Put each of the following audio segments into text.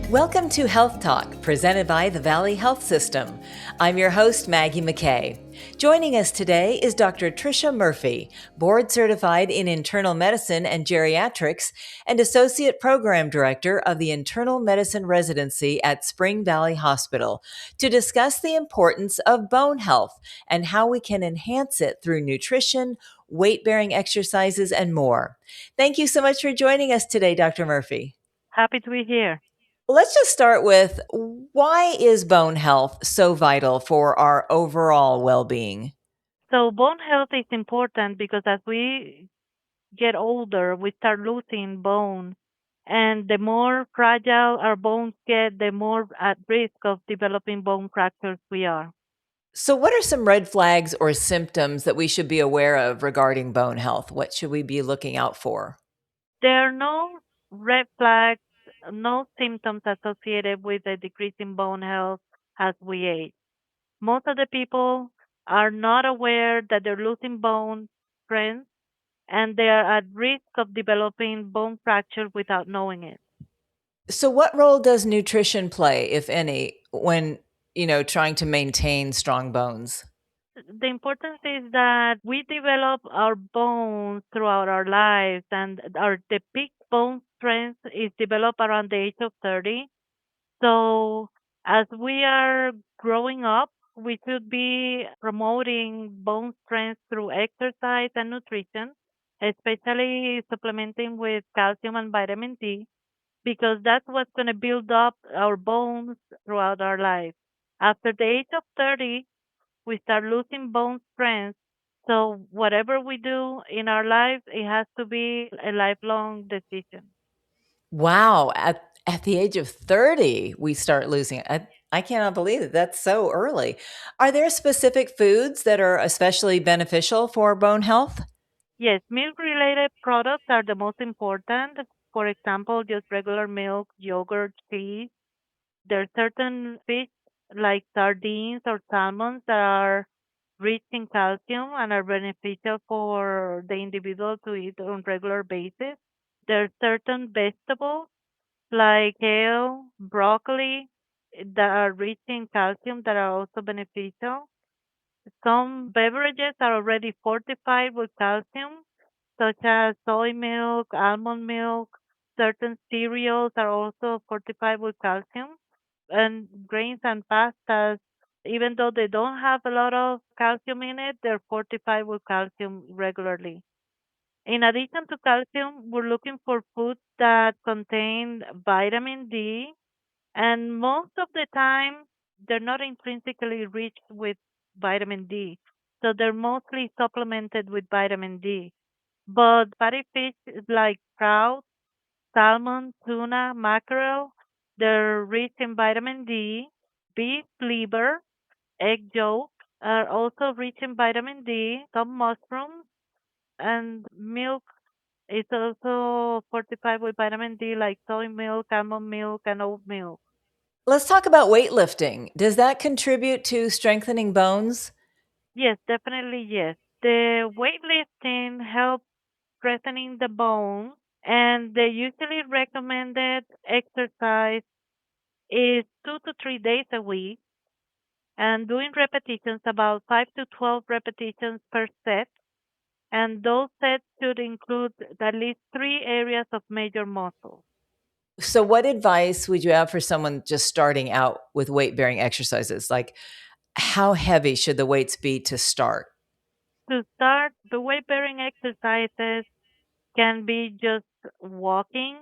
Welcome to Health Talk, presented by the Valley Health System. I'm your host, Maggie McKay. Joining us today is Dr. Tricia Murphy, board certified in internal medicine and geriatrics and associate program director of the internal medicine residency at Spring Valley Hospital, to discuss the importance of bone health and how we can enhance it through nutrition, weight-bearing exercises, and more. Thank you so much for joining us today, Dr. Murphy. Happy to be here. Let's just start with, why is bone health so vital for our overall well being? So, bone health is important because as we get older, we start losing bone. And the more fragile our bones get, the more at risk of developing bone fractures we are. So, what are some red flags or symptoms that we should be aware of regarding bone health? What should we be looking out for? There are no red flags, no symptoms associated with a decrease in bone health as we age. Most of the people are not aware that they're losing bone strength and they are at risk of developing bone fracture without knowing it. So, what role does nutrition play, if any, when trying to maintain strong bones? The importance is that we develop our bones throughout our lives, and the peak bone strength is developed around the age of 30. So, as we are growing up, we should be promoting bone strength through exercise and nutrition, especially supplementing with calcium and vitamin D, because that's what's going to build up our bones throughout our life. After the age of 30, we start losing bone strength. So whatever we do in our lives, it has to be a lifelong decision. Wow, at the age of 30, we start losing it. I cannot believe it. That's so early. Are there specific foods that are especially beneficial for bone health? Yes, milk-related products are the most important. For example, just regular milk, yogurt, cheese. There are certain fish like sardines or salmons that are rich in calcium and are beneficial for the individual to eat on regular basis. There are certain vegetables like kale, broccoli that are rich in calcium that are also beneficial. Some beverages are already fortified with calcium, such as soy milk, almond milk. Certain cereals are also fortified with calcium. And grains and pastas, even though they don't have a lot of calcium in it, they're fortified with calcium regularly. In addition to calcium, we're looking for foods that contain vitamin D, and most of the time, they're not intrinsically rich with vitamin D. So they're mostly supplemented with vitamin D. But fatty fish like trout, salmon, tuna, mackerel, they're rich in vitamin D. Beef liver, egg yolk are also rich in vitamin D. Some mushrooms and milk is also fortified with vitamin D, like soy milk, almond milk, and oat milk. Let's talk about weightlifting. Does that contribute to strengthening bones? Yes, definitely yes. The weightlifting helps strengthening the bone, and the usually recommended exercise is 2 to 3 days a week, and doing repetitions about 5 to 12 repetitions per set. And those sets should include at least 3 areas of major muscle. So, what advice would you have for someone just starting out with weight bearing exercises? Like, how heavy should the weights be to start? To start, the weight bearing exercises can be just walking.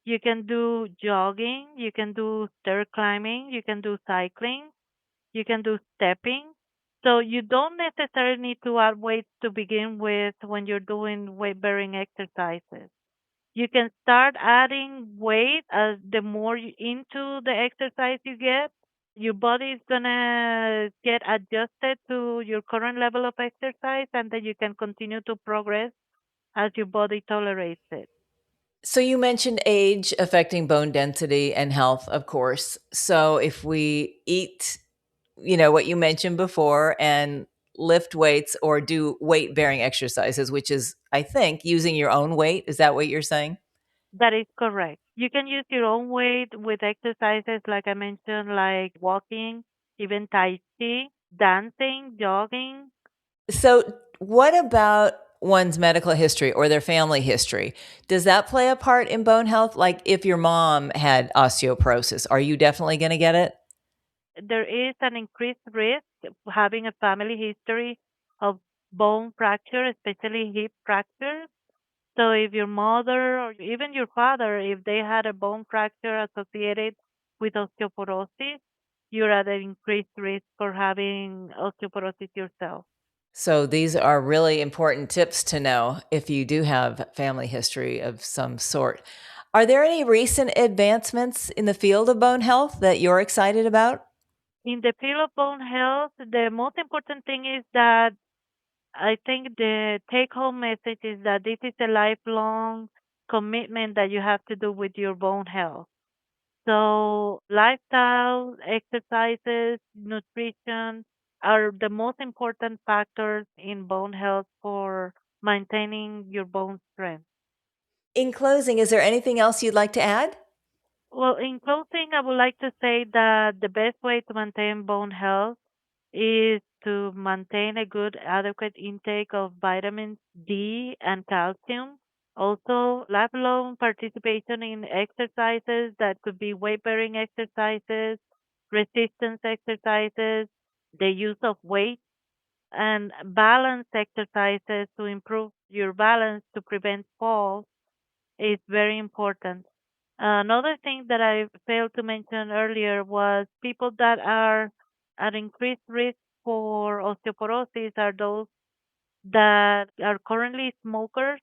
You can do jogging, you can do stair climbing, you can do cycling, you can do stepping. So you don't necessarily need to add weights to begin with when you're doing weight bearing exercises. You can start adding weight as the more into the exercise you get. Your body is gonna get adjusted to your current level of exercise, and then you can continue to progress as your body tolerates it. So, you mentioned age affecting bone density and health, of course. So, if we eat, what you mentioned before, and lift weights or do weight bearing exercises, which is, I think, using your own weight. Is that what you're saying? That is correct. You can use your own weight with exercises like I mentioned, like walking, even Tai Chi, dancing, jogging. So, what about one's medical history or their family history? Does that play a part in bone health? Like if your mom had osteoporosis, are you definitely going to get it? There is an increased risk of having a family history of bone fracture, especially hip fractures. So if your mother or even your father, if they had a bone fracture associated with osteoporosis, you're at an increased risk for having osteoporosis yourself. So, these are really important tips to know if you do have family history of some sort. Are there any recent advancements in the field of bone health that you're excited about? In the field of bone health, the most important thing is that I think the take home message is that this is a lifelong commitment that you have to do with your bone health. So, lifestyle, exercises, nutrition are the most important factors in bone health for maintaining your bone strength. In closing, is there anything else you'd like to add? Well, in closing, I would like to say that the best way to maintain bone health is to maintain a good, adequate intake of vitamins D and calcium. Also, lifelong participation in exercises that could be weight bearing exercises, resistance exercises, the use of weight, and balance exercises to improve your balance to prevent falls is very important. Another thing that I failed to mention earlier was people that are at increased risk for osteoporosis are those that are currently smokers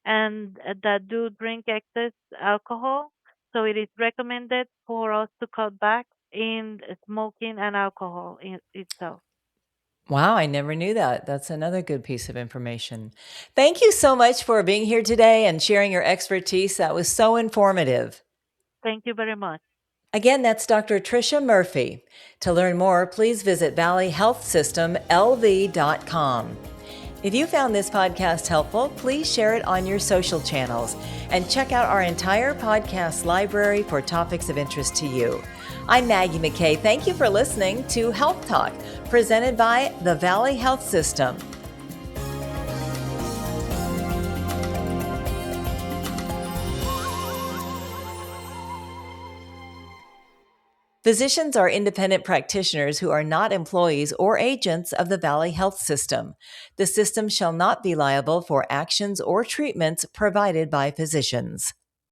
and that do drink excess alcohol. So it is recommended for us to cut back in smoking and alcohol in itself. Wow, I never knew that. That's another good piece of information. Thank you so much for being here today and sharing your expertise. That was so informative. Thank you very much. Again, that's Dr. Tricia Murphy. To learn more, please visit valleyhealthsystemlv.com. If you found this podcast helpful, please share it on your social channels and check out our entire podcast library for topics of interest to you. I'm Maggie McKay. Thank you for listening to Health Talk, presented by the Valley Health System. Physicians are independent practitioners who are not employees or agents of the Valley Health System. The system shall not be liable for actions or treatments provided by physicians.